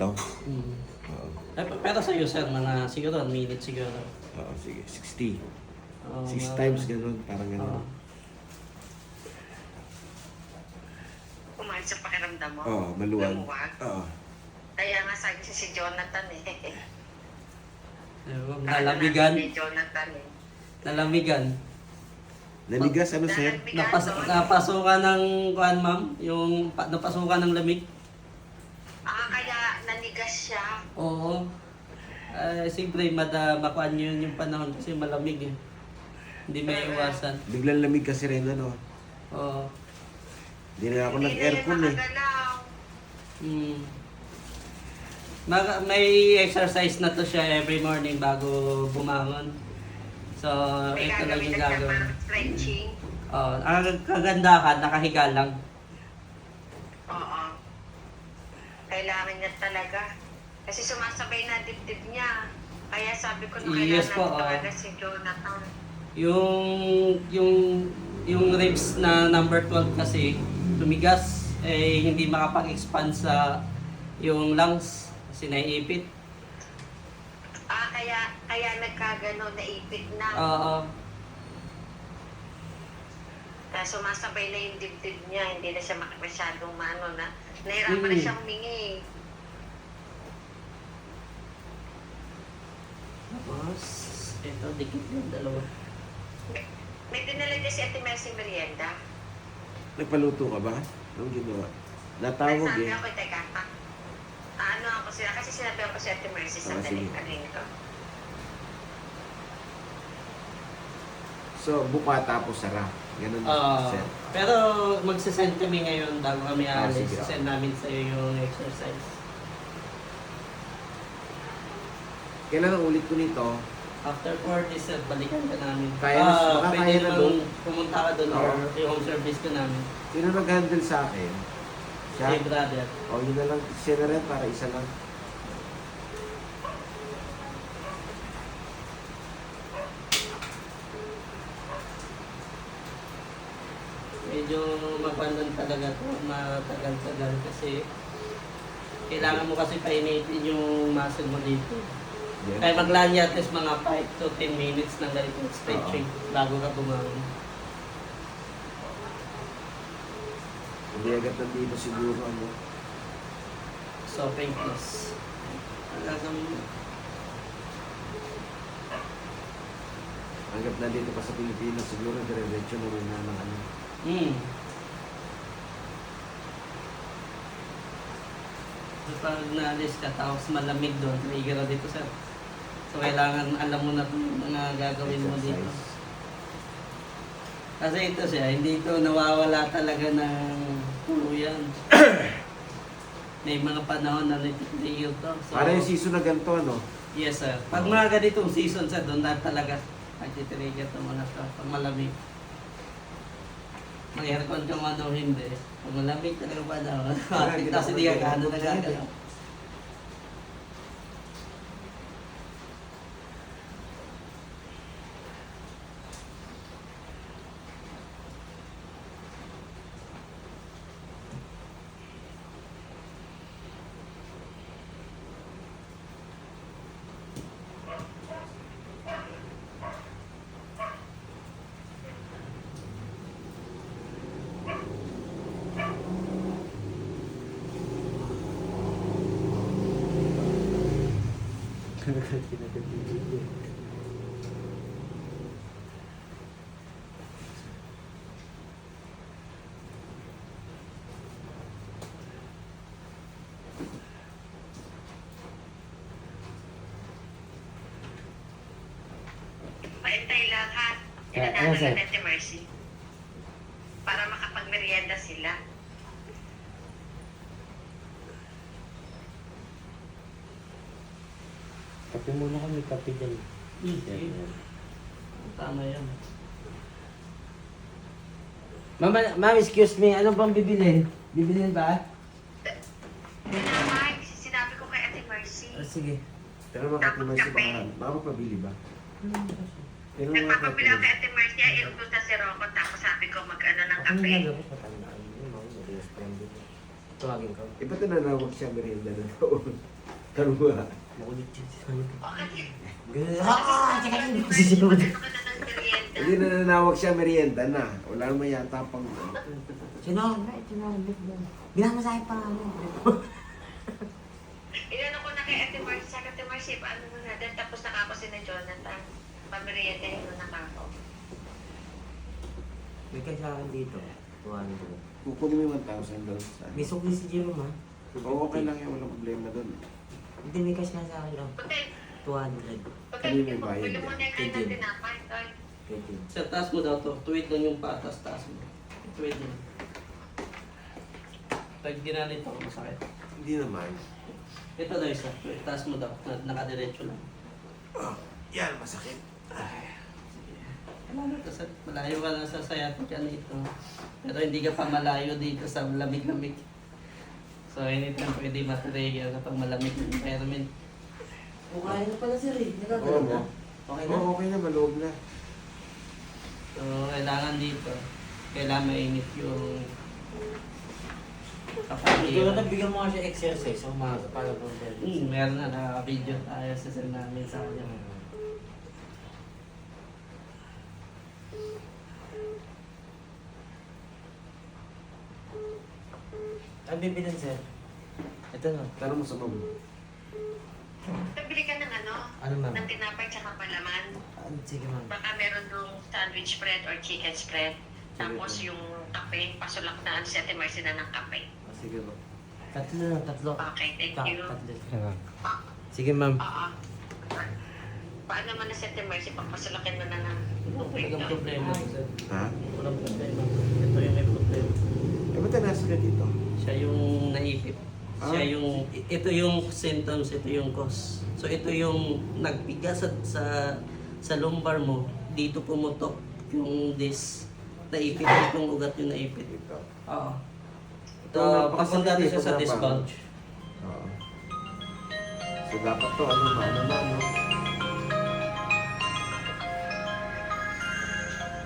dito. Mm. Oo. Pero sa'yo sir, mga siguro, minutes siguro. Oo, sige. 60. Oo, 6 mga- times ganun. Parang Oo. ganun. Kumain sa pakiramdam mo? Oo, maluwag. Lumuwag? Oo. Kaya nga sabi si Jonathan eh. Nalamigan. Ni Jonathan eh. Nalamigan. Nanigas ano, sir? Dahil bigat doon. Napasukan ng kuan ma'am, yung napasukan ng lamig. Kaya nanigas siya. Oo. Siyempre, makuan yun yung panahon kasi malamig eh. Hindi may iwasan. Biglang lamig kasi rin, ano. Oo. Hindi na ako Hindi na nag-aircon yun eh. makagalaw. Mm. May exercise na to siya every morning bago bumangon. So, May ito lang gagawin yung na siya gagawin. parang stretching. Ang kagandahan, nakahiga lang. Oo. Kailangan niya talaga. Kasi sumasabay na dibdib niya. Kaya sabi ko na Yes kailangan po, natin talaga si Jonathan. Yung ribs na number 12 kasi tumigas, hindi makapag-expand sa yung lungs kasi naiipit. Kaya nagkagano, naipit na. Oo. Kaya sumasabay na yung dibdib niya, hindi na siya masyadong nahirapan na siya humingi. Tapos, ito, dikit yung dalawa. May dinala niya si Ate Mercy merienda. Nagpaluto ka ba? Anong ginawa? Natawag Nagsabi eh. ako, teka, ano ako sila, kasi sinabi ako si Ate Mercy sa sige. daling ko. So, buka tapos sara. Ganun, sir. Pero magsisend kami ngayon bago kami aalis. sige. Send namin sa iyo yung exercise. Kailan ang ulit ko nito? After 4 days, sir, balikan ka namin. Kaya na- makakaya pwede na namang doon? pumunta ka doon or Oo. yung home service ka namin. Sino nag-handle sa akin? Siya? Hey, brother. O, yun na lang. Siya na rin para isa lang. Medyo magpandang talaga to, matagal-tagal kasi kailangan mo kasi painitin yung muscle mo dito. Yan. Kaya maglanya at least mga 5 to 10 minutes ng ganitong stretching bago ka bumangon. Hindi agad nandito siguro, ano. So, painless. Talagang Hanggat nandito pa sa Pilipinas, siguro dire-diretso na rin na ng ano. So, pag naalis ka, tapos malamig doon, trigger dito sir. So, kailangan alam mo na itong mga gagawin mo dito. Exercise. Kasi ito siya, hindi ito nawawala talaga ng tuluyan. May mga panahon na nag-trigger to. So, Para yung season na ganito, ano? yes sir. Pag mga ganitong season sir, doon na talaga nag-trigger to mga to. Pag malamig. Mag-aircon ka man o hindi. Pag malamig talaga pa daw. Tapos hindi ka gano'n nagagalaw. Paintay lang ha. ano, sir? Inanahan ng Ate Mercy. Para makapagmerienda sila. Kape muna kami, kape dyan. Tama yan. Ma'am, excuse me, ano bang bibili? Bibili ba? Mike, sinabi ko kay Ate Mercy. Sige. Pero makatimas siya baka mapabili ba? Pero Nagpapabili ako kay Ate Mercy, ay iutos na si Rocco, tapos sabi ko mag-ano ng Ako kape. nilagay ko patandaan mo, ma'am. Mag-respond din. Tawagin ko. Iba ito na nawag siya merienda na doon. Karuha. Makulit yun si Sonic. O, kasi, Ganun. Tsaka Ate yun. Marcy, ano ka na ng merienda? Hindi na nanawag siya, merienda na. Wala naman yata pang... Sino? Binamasahe pa ano. Inano ko na kay Ate Marcy, sa Ate Marcy, paano mo na? Then tapos nakako si na Jonathan. Pamerienda yun na nakako. May kaya sa akin dito. 200. Kukunin mo yung 1,000 doon. May sukli si Jerome ha. Oo, okay lang yan. Walang problema doon. Hindi, may cash nga sa akin lang. Pagka, 200. pagka, Ano yung may bayad bili mo na yung kain Tigil. ng tinapay, tol. Pwede. Sa taas mo daw to. Tuwid lang yung patas, taas mo. Tuwid mo. Pag ginanito, masakit. Hindi naman. Ito daw isa. Taas mo daw. Nakadiretso lang. Oh, yan, masakit. Ay. Malayo ka na sa sciatica nito. Pero hindi ka pa malayo dito sa lamig-lamig. So anytime pwede material kapag malamig ng environment. Okay na pala sir eh. Oo, mo. Okay na? Oo, okay na. Maluwag na. So kailangan dito, kailangan mainit yung Ikaw na kapag bigyan mo nga siya exercise sa umaga para po meron na naka-video tayo sa send namin sa kanya. Ang bibilin sir? Ito na. Tanong mo sa mama. Nabili ka ng ano? Ano ma'am? Ng tinapay tsaka palaman. Sige ma'am. Baka meron yung sandwich spread or chicken spread. Tapos Sige. yung kape, pasulak na si Ate Marcy na ng kape. Sige po. Tatlo na, tatlo. Okay, thank you. Tatlo. Sige ma'am. Oo. Paano naman na si Ate Marcy, pagpasulakin mo na ng tubig Walang doon? problema. sir. Ha? Walang problema. Ito yung may problema. Eh, ba't nasa ka dito? Siya yung naipit. Siya yung, ito yung symptoms, ito yung cause. So ito yung nagpiga sa lumbar mo, dito pumutok yung disc. Naipit itong ugat yung naipit. Dito. Oo. Ito, Papunta napakasakit siya sa dito, disc papa. bulge. Oo. So, dapat to, ano, no?